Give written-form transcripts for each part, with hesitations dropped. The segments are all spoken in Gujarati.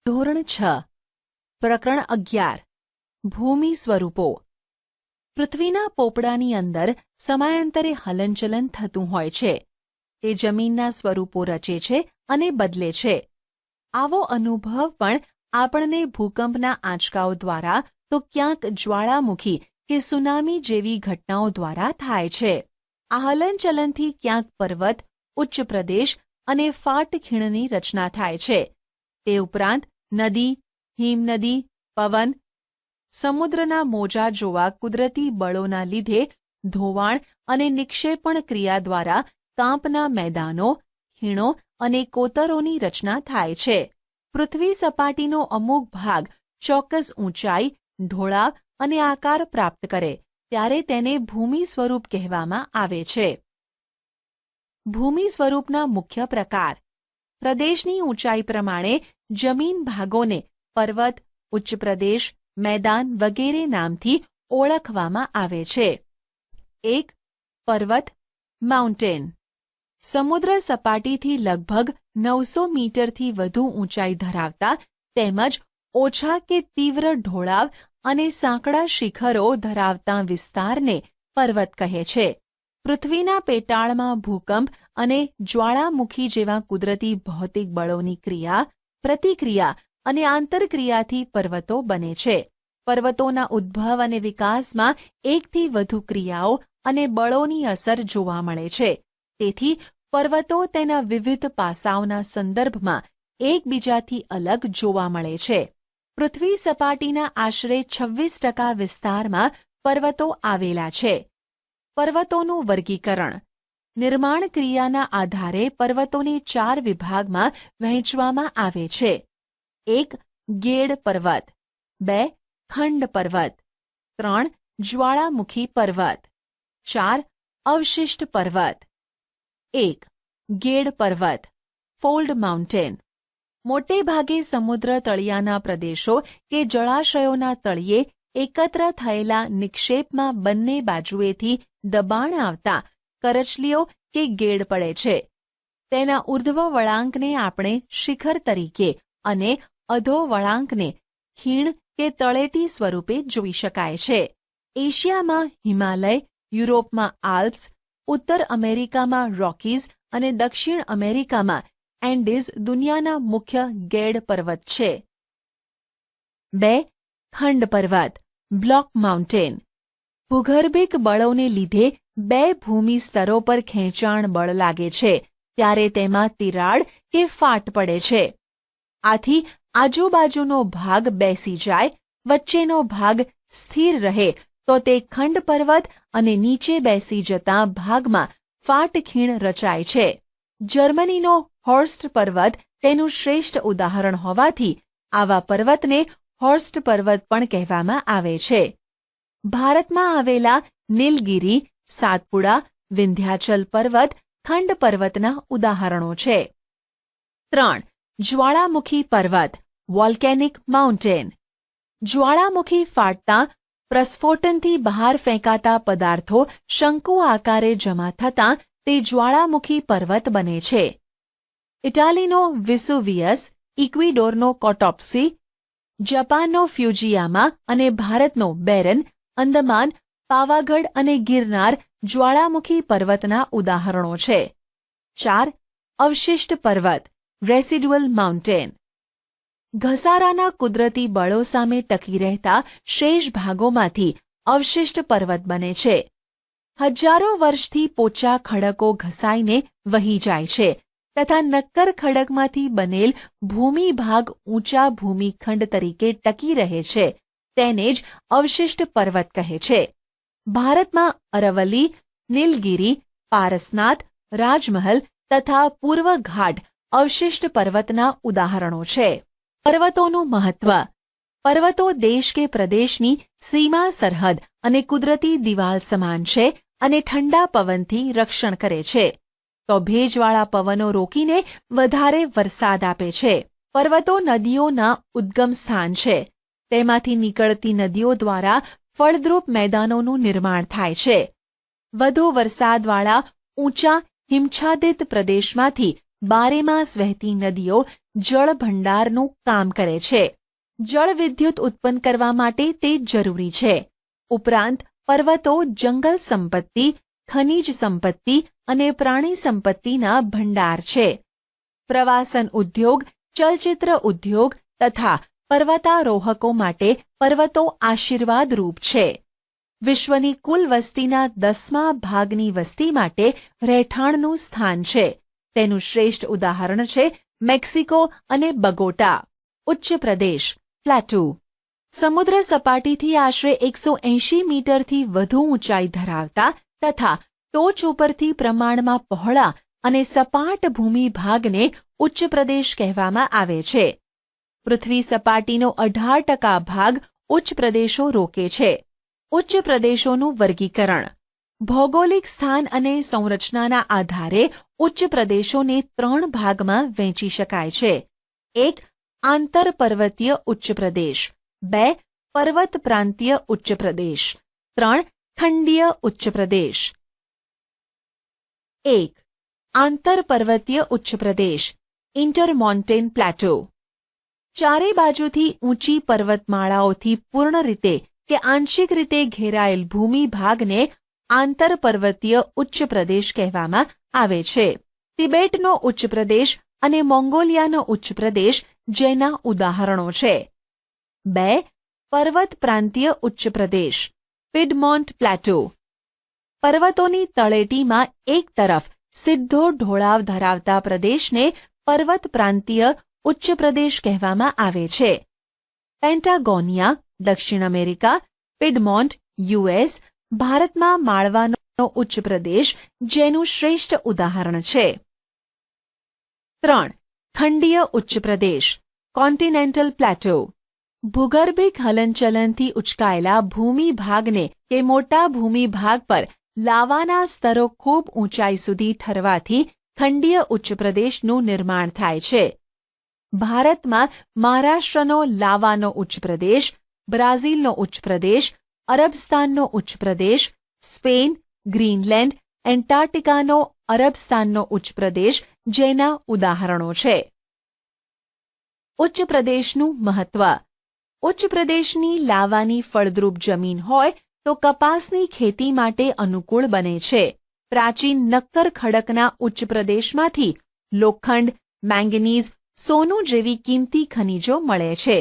ધોરણ 6 પ્રકરણ 11 ભૂમિ સ્વરૂપો. પૃથ્વીના પોપડાની અંદર સમયાંતરે હલનચલન થતું હોય છે. તે જમીનના સ્વરૂપો રચે છે અને બદલે છે. આવો અનુભવ પણ આપણને ભૂકંપના આંચકાઓ દ્વારા તો ક્યાંક જ્વાળામુખી કે સુનામી જેવી ઘટનાઓ દ્વારા થાય છે. આ હલનચલનથી ક્યાંક પર્વત, ઉચ્ચ પ્રદેશ અને ફાટ ખીણની રચના થાય છે. તે ઉપરાંત નદી, હિમનદી, પવન, સમુદ્રના મોજા જોવા કુદરતી બળોના લીધે ધોવાણ અને નિક્ષેપણ ક્રિયા દ્વારા કાંપના મેદાનો, ખીણો અને કોતરોની રચના થાય છે. પૃથ્વી સપાટીનો અમુક ભાગ ચોક્કસ ઊંચાઈ, ઢોળાવ અને આકાર પ્રાપ્ત કરે ત્યારે તેને ભૂમિ સ્વરૂપ કહેવામાં આવે છે. ભૂમિ સ્વરૂપના મુખ્ય પ્રકાર. પ્રદેશની ઊંચાઈ પ્રમાણે જમીન ભાગોને પર્વત, ઉચ્ચ પ્રદેશ, મેદાન વગેરે નામથી ઓળખવામાં આવે છે. 1. પર્વત માઉન્ટેન. સમુદ્ર સપાટીથી લગભગ 900 મીટરથી વધુ ઊંચાઈ ધરાવતા તેમજ ઓછા કે તીવ્ર ઢોળાવ અને સાંકડા શિખરો ધરાવતા વિસ્તારને પર્વત કહે છે. પૃથ્વીના પેટાળમાં ભૂકંપ અને જ્વાળામુખી જેવા કુદરતી ભૌતિક બળોની ક્રિયા, પ્રતિક્રિયા અને આંતરક્રિયાથી પર્વતો બને છે. પર્વતોના ઉદ્ભવ અને વિકાસમાં એકથી વધુ ક્રિયાઓ અને બળોની અસર જોવા મળે છે. તેથી પર્વતો તેના વિવિધ પાસાઓના સંદર્ભમાં એકબીજાથી અલગ જોવા મળે છે. પૃથ્વી સપાટીના આશરે 26% વિસ્તારમાં પર્વતો આવેલા છે. પર્વતોનું વર્ગીકરણ. નિર્માણ ક્રિયાના આધારે પર્વતોને 4 વિભાગમાં વહેંચવામાં આવે છે. 1. ગેડ પર્વત. 2. ખંડ પર્વત. 3. જ્વાળામુખી પર્વત. 4. અવશિષ્ટ પર્વત. 1. ગેડ પર્વત ફોલ્ડ માઉન્ટેન. મોટે ભાગે સમુદ્ર તળિયાના પ્રદેશો કે જળાશયોના તળિયે એકત્ર થયેલા નિક્ષેપમાં બંને બાજુએથી દબાણ આવતા કરચલીઓ કે ગેડ પડે છે. તેના ઉર્ધ્વ વળાંકને આપણે શિખર તરીકે અને અધો વળાંકને ખીણ કે તળેટી સ્વરૂપે જોઈ શકાય છે. એશિયામાં હિમાલય, યુરોપમાં આલ્પ્સ, ઉત્તર અમેરિકામાં રોકીઝ અને દક્ષિણ અમેરિકામાં એન્ડીઝ દુનિયાના મુખ્ય ગેડ પર્વત છે. 2. ખંડ પર્વત બ્લોક માઉન્ટેન. ભૂગર્ભિક બળોને લીધે 2 ભૂમિ સ્તરો પર ખેંચાણ બળ લાગે છે ત્યારે તેમાં તિરાડ કે ફાટ પડે છે. આથી આજુબાજુનો ભાગ બેસી જાય, વચ્ચેનો ભાગ સ્થિર રહે તો તે ખંડ પર્વત અને નીચે બેસી જતા ભાગમાં ફાટ ખીણ રચાય છે. જર્મનીનો હોર્સ્ટ પર્વત તેનું શ્રેષ્ઠ ઉદાહરણ હોવાથી આવા પર્વતને હોર્સ્ટ પર્વત પણ કહેવામાં આવે છે. ભારતમાં આવેલા નીલગિરી, સાતપુડા, વિંધ્યાચલ પર્વત ખંડ પર્વતના ઉદાહરણો છે. 3. જ્વાળામુખી પર્વત વોલ્કેનિક માઉન્ટેન. જ્વાળામુખી ફાટતા પ્રસ્ફોટનથી બહાર ફેંકાતા પદાર્થો શંકુ આકારે જમા થતાં તે જ્વાળામુખી પર્વત બને છે. ઇટાલીનો વિસુવિયસ, ઇક્વિડોરનો કોટોપ્સી, જાપાનનો ફ્યુજીયામા અને ભારતનો બેરન, અંદમાન, પાવાગઢ અને ગિરનાર જ્વાળામુખી પર્વતના ઉદાહરણો છે. 4. અવશિષ્ટ પર્વત રેસિડ્યુઅલ માઉન્ટેન. ઘસારાના કુદરતી બળો સામે ટકી રહેતા શેષ ભાગોમાંથી અવશિષ્ટ પર્વત બને છે. હજારો વર્ષથી પોચા ખડકો ઘસાઈને વહી જાય છે તથા નક્કર ખડકમાંથી બનેલ ભૂમિભાગ ઊંચા ભૂમિખંડ તરીકે ટકી રહે છે. તેને જ અવશિષ્ટ પર્વત કહે છે. ભારતમાં અરવલ્લી, નીલગિરી, પારસનાથ, રાજમહલ તથા પૂર્વ ઘાટ અવશિષ્ટ પર્વતના ઉદાહરણો છે. પર્વતોનું મહત્વ. પર્વતો દેશ કે પ્રદેશની સીમા સરહદ અને કુદરતી દિવાલ સમાન છે અને ઠંડા પવનથી રક્ષણ કરે છે. તો ભેજવાળા પવનો રોકીને વધારે વરસાદ આપે છે. પર્વતો નદીઓના ઉદ્ગમ સ્થાન છે. તેમાંથી નીકળતી નદીઓ દ્વારા ફળદ્રુપ મેદાનોનું નિર્માણ થાય છે. વધુ વરસાદવાળા ઊંચા હિમછાદિત પ્રદેશમાંથી બારેમાસ વહેતી નદીઓ જળ ભંડારનું કામ કરે છે. જળ વિદ્યુત ઉત્પન્ન કરવા માટે તે જરૂરી છે. ઉપરાંત પર્વતો જંગલ સંપત્તિ, ખનિજ સંપત્તિ અને પ્રાણી સંપત્તિના ભંડાર છે. પ્રવાસન ઉદ્યોગ, ચલચિત્ર ઉદ્યોગ તથા પર્વતારોહકો માટે પર્વતો આશીર્વાદરૂપ છે. વિશ્વની કુલ વસ્તીના 10મા ભાગની વસ્તી માટે રહેઠાણનું સ્થાન છે. તેનું શ્રેષ્ઠ ઉદાહરણ છે મેક્સિકો અને બગોટા. ઉચ્ચ પ્રદેશ, પ્લાટુ. સમુદ્ર સપાટીથી આશરે 180 મીટરથી વધુ ઊંચાઈ ધરાવતા તથા ટોચ ઉપરથી પ્રમાણમાં પહોળા અને સપાટ ભૂમિ ભાગને ઉચ્ચ પ્રદેશ કહેવામાં આવે છે. પૃથ્વી સપાટીનો 18% ભાગ ઉચ્ચ પ્રદેશો રોકે છે. ઉચ્ચ પ્રદેશોનું વર્ગીકરણ. ભૌગોલિક સ્થાન અને સંરચનાના આધારે ઉચ્ચ પ્રદેશોને 3 ભાગમાં વહેંચી શકાય છે. 1. આંતરપર્વતીય ઉચ્ચ પ્રદેશ. 2. પર્વત પ્રાંતીય ઉચ્ચ પ્રદેશ. 3. ખંડીય ઉચ્ચ પ્રદેશ. 1. આંતરપર્વતીય ઉચ્ચ પ્રદેશ, ઇન્ટરમોન્ટેન પ્લેટો. ચારે બાજુથી ઊંચી પર્વતમાળાઓથી પૂર્ણ રીતે કે આંશિક રીતે ઘેરાયેલ ભૂમિ ભાગને આંતરપર્વતીય ઉચ્ચ પ્રદેશ કહેવામાં આવે છે. તિબેટનો ઉચ્ચ પ્રદેશ અને મોંગોલિયાનો ઉચ્ચ પ્રદેશ જેના ઉદાહરણો છે. 2. પર્વત પ્રાંતીય ઉચ્ચ પ્રદેશ, પિડમોન્ટ પ્લેટો. પર્વતોની તળેટીમાં એક તરફ સીધો ઢોળાવ ધરાવતા પ્રદેશને પર્વત પ્રાંતીય ઉચ્ચ પ્રદેશ કહેવામાં આવે છે. પેન્ટાગોનિયા, દક્ષિણ અમેરિકા, પિડમોન્ટ, યુએસ, ભારતમાં માળવાનો ઉચ્ચ પ્રદેશ જેનું શ્રેષ્ઠ ઉદાહરણ છે. 3. ખંડીય ઉચ્ચ પ્રદેશ, કોન્ટિનેન્ટલ પ્લેટો. ભૂગર્ભિક હલનચલનથી ઉચકાયેલા ભૂમિ ભાગને કે મોટા ભૂમિ ભાગ પર લાવાના સ્તરો ખૂબ ઊંચાઈ સુધી ઠરવાથી ખંડીય ઉચ્ચ પ્રદેશનું નિર્માણ થાય છે. ભારતમાં મહારાષ્ટ્રનો લાવાનો ઉચ્ચ પ્રદેશ, બ્રાઝિલનો ઉચ્ચ પ્રદેશ, અરબસ્તાનનો ઉચ્ચ પ્રદેશ, સ્પેન, ગ્રીનલેન્ડ, એન્ટાર્કટિકાનો અરબસ્તાનનો ઉચ્ચ પ્રદેશ જેના ઉદાહરણો છે. ઉચ્ચ પ્રદેશનું મહત્વ. ઉચ્ચ પ્રદેશની લાવાની ફળદ્રુપ જમીન હોય તો કપાસની ખેતી માટે અનુકૂળ બને છે. પ્રાચીન નક્કર ખડકના ઉચ્ચ પ્રદેશમાંથી લોખંડ, મેંગનીઝ, સોનું જેવી કિંમતી ખનિજો મળે છે.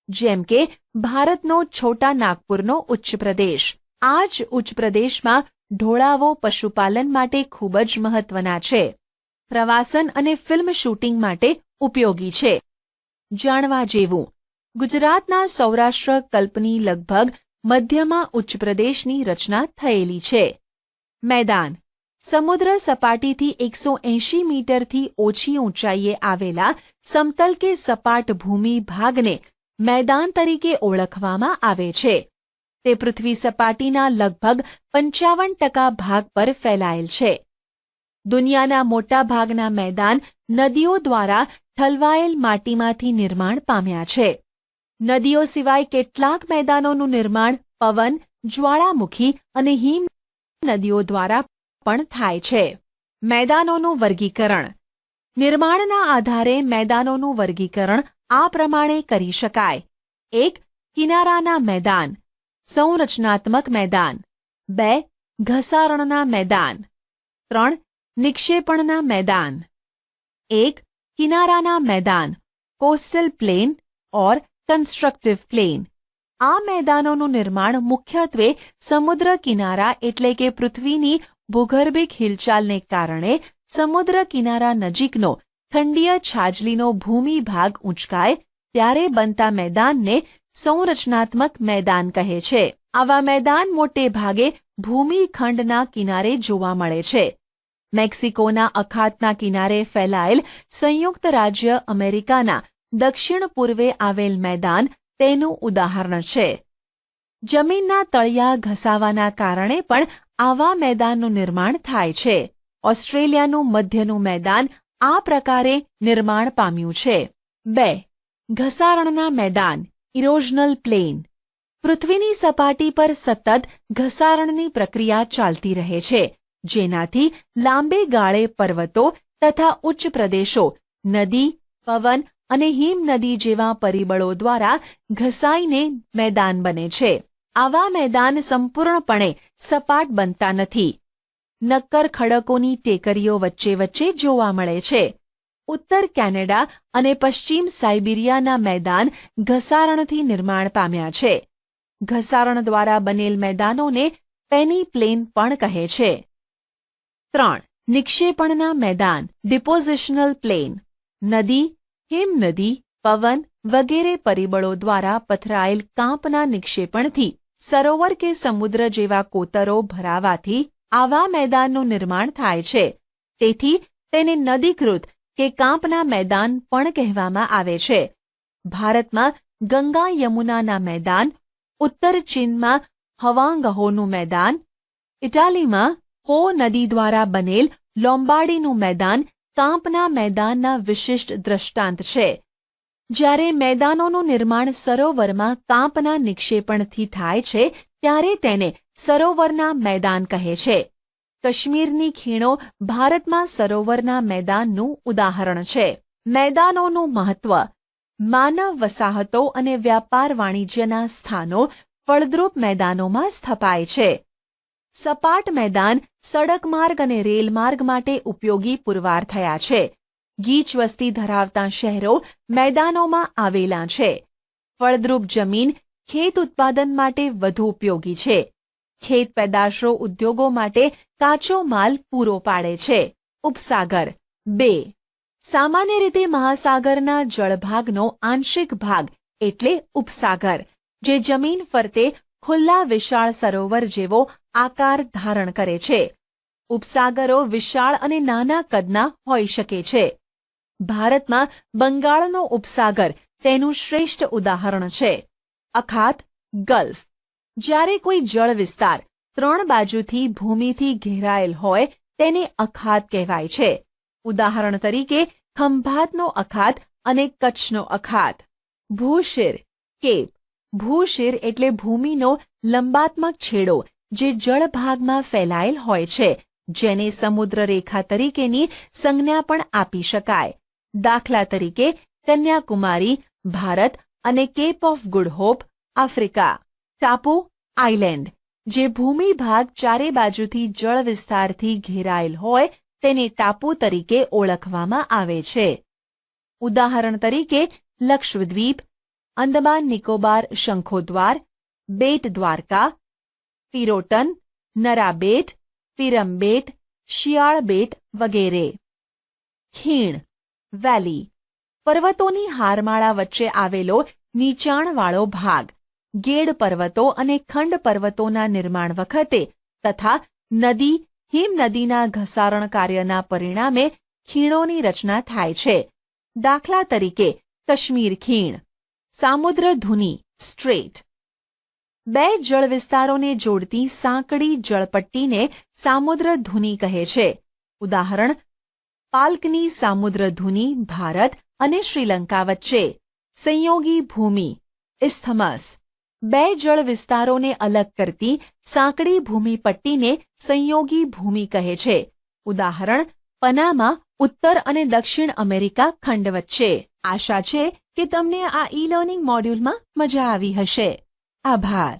જેમ કે ભારતનો છોટા નાગપુરનો ઉચ્ચ પ્રદેશ. આ જ ઉચ્ચ પ્રદેશમાં ઢોળાવો પશુપાલન માટે ખૂબ જ મહત્વના છે. પ્રવાસન અને ફિલ્મ શૂટિંગ માટે ઉપયોગી છે. જાણવા જેવું. ગુજરાતના સૌરાષ્ટ્ર કલ્પની લગભગ મધ્યમાં ઉચ્ચ પ્રદેશની રચના થયેલી છે. મેદાન. સમુદ્ર સપાટીથી 180 મીટરથી ઓછી ઊંચાઈએ આવેલા સમતલ કે સપાટ ભૂમિ ભાગને મેદાન તરીકે ઓળખવામાં આવે છે. તે પૃથ્વી સપાટીના લગભગ 55% ભાગ પર ફેલાયેલ છે. દુનિયાના મોટા ભાગના મેદાન નદીઓ દ્વારા ઠલવાયેલ માટીમાંથી નિર્માણ પામ્યા છે. નદીઓ સિવાય કેટલાક મેદાનોનું નિર્માણ પવન, જ્વાળામુખી અને હિમ નદીઓ દ્વારા પણ થાય છે. મેદાનોનું વર્ગીકરણ. નિર્માણના આધારે મેદાનોનું વર્ગીકરણ આ પ્રમાણે કરી શકાય. 1. કિનારાના મેદાન, સંરચનાત્મક મેદાન. 2. ઘસારણના મેદાન. 3. નિક્ષેપણના મેદાન. 1. કિનારાના મેદાન, કોસ્ટલ પ્લેન ઓર કન્સ્ટ્રક્ટિવ પ્લેન. આ મેદાનોનું નિર્માણ મુખ્યત્વે સમુદ્ર કિનારા એટલે કે પૃથ્વીની ભૂગર્ભિક હિલચાલને કારણે સમુદ્ર કિનારા નજીકનો ખંડીય છાજલીનો ભૂમિ ભાગ ઊંચકાય ત્યારે બનતા મેદાનને સંરચનાત્મક મેદાન કહે છે. આવા મેદાન મોટે ભાગે ભૂમિખંડના કિનારે જોવા મળે છે. મેક્સિકોના અખાતના કિનારે ફેલાયેલ સંયુક્ત રાજ્ય અમેરિકાના દક્ષિણ પૂર્વે આવેલ મેદાન તેનું ઉદાહરણ છે. જમીનના તળિયા ઘસાવાના કારણે પણ આવા મેદાનનું નિર્માણ થાય છે. ઓસ્ટ્રેલિયાનું મધ્યનું મેદાન આ પ્રકારે નિર્માણ પામ્યું છે. 2. ઘસારણના મેદાન, ઇરોઝનલ પ્લેન. પૃથ્વીની સપાટી પર સતત ઘસારણની પ્રક્રિયા ચાલતી રહે છે, જેનાથી લાંબે ગાળે પર્વતો તથા ઉચ્ચ પ્રદેશો નદી, પવન અને હિમનદી જેવા પરિબળો દ્વારા ઘસાઈને મેદાન બને છે. આવા મેદાન સંપૂર્ણપણે સપાટ બનતા નથી. નક્કર ખડકોની ટેકરીઓ વચ્ચે વચ્ચે જોવા મળે છે. ઉત્તર કેનેડા અને પશ્ચિમ સાઇબિરિયાના મેદાન ઘસારણથી નિર્માણ પામ્યા છે. ઘસારણ દ્વારા બનેલ મેદાનોને પેની પ્લેન પણ કહે છે. 3. નિક્ષેપણના મેદાન ડિપોઝિશનલ પ્લેન. નદી, હિમનદી, પવન વગેરે પરિબળો દ્વારા પથરાયેલ કાંપના નિક્ષેપણથી સરોવર કે સમુદ્ર જેવા કોતરો ભરાવાથી આવા મેદાનનું નિર્માણ થાય છે. તેથી તેને નદીકૃત કે કાંપના મેદાન પણ કહેવામાં આવે છે. ભારતમાં ગંગા યમુનાના મેદાન, ઉત્તર ચીનમાં હવાંગહોનું મેદાન, ઇટાલીમાં હો નદી દ્વારા બનેલ લોમ્બાર્ડીનું મેદાન કાંપના મેદાનના વિશિષ્ટ દ્રષ્ટાંત છે. જ્યારે મેદાનોનું નિર્માણ સરોવરમાં કાંપના નિક્ષેપણથી થાય છે ત્યારે તેને સરોવરના મેદાન કહે છે. કાશ્મીરની ખીણો ભારતમાં સરોવરના મેદાનનું ઉદાહરણ છે. મેદાનોનું મહત્વ. માનવ વસાહતો અને વ્યાપાર વાણિજ્યના સ્થાનો ફળદ્રુપ મેદાનોમાં સ્થપાય છે. સપાટ મેદાન સડક માર્ગ અને રેલમાર્ગ માટે ઉપયોગી પુરવાર થયા છે. ગીચ વસ્તી ધરાવતા શહેરો મેદાનોમાં આવેલા છે. ફળદ્રુપ જમીન ખેત ઉત્પાદન માટે વધુ ઉપયોગી છે. ખેત પેદાશો ઉદ્યોગો માટે કાચો માલ પૂરો પાડે છે. ઉપસાગર. 2. સામાન્ય રીતે મહાસાગરના જળભાગનો આંશિક ભાગ એટલે ઉપસાગર, જે જમીન ફરતે ખુલ્લા વિશાળ સરોવર જેવો આકાર ધારણ કરે છે. ઉપસાગરો વિશાળ અને નાના કદના હોઈ શકે છે. ભારતમાં બંગાળનો ઉપસાગર તેનું શ્રેષ્ઠ ઉદાહરણ છે. અખાત, ગલ્ફ. જ્યારે કોઈ જળ વિસ્તાર 3 બાજુથી ભૂમિથી ઘેરાયેલ હોય તેને અખાત કહેવાય છે. ઉદાહરણ તરીકે ખંભાતનો અખાત અને કચ્છનો અખાત. ભૂશિર, કેપ. ભૂશિર એટલે ભૂમિનો લંબાત્મક છેડો જે જળભાગમાં ફેલાયેલ હોય છે, જેને સમુદ્ર રેખા તરીકેની સંજ્ઞા પણ આપી શકાય. દાખલા તરીકે કન્યાકુમારી, ભારત અને Cape of Good Hope, Africa. ટાપુ, આઇલેન્ડ. જે ભૂમિભાગ ચારે બાજુથી જળ વિસ્તારથી ઘેરાયેલ હોય તેને ટાપુ તરીકે ઓળખવામાં આવે છે. ઉદાહરણ તરીકે લક્ષદ્વીપ, અંદમાન નિકોબાર શંખોદ્વાર, બેટ દ્વારકા, પિરોટન, નરાબેટ, પિરમબેટ, શિયાળ બેટ વગેરે. ખીણ, વેલી. પર્વતોની હારમાળા વચ્ચે આવેલો નીચાણવાળો ભાગ. ગેડ પર્વતો અને ખંડ પર્વતોના નિર્માણ વખતે તથા નદી, હિમનદીના ઘસારણ કાર્યના પરિણામે ખીણોની રચના થાય છે. દાખલા તરીકે કાશ્મીર ખીણ. સામુદ્રધુની, સ્ટ્રેટ. 2 જળ વિસ્તારોને જોડતી સાંકડી જળપટ્ટીને સામુદ્રધુની કહે છે. ઉદાહરણ પાલ્કની સામુદ્રધુની ભારત અને શ્રીલંકા વચ્ચે. સંયોગી ભૂમિ, ઇસ્થમસ. 2 જળ વિસ્તારોને અલગ કરતી સાંકડી ભૂમિપટ્ટીને સંયોગી ભૂમિ કહે છે. ઉદાહરણ પનામા ઉત્તર અને દક્ષિણ અમેરિકા ખંડ વચ્ચે. આશા છે કે તમને આ ઈ લર્નિંગ મોડ્યુલમાં મજા આવી હશે. આભાર.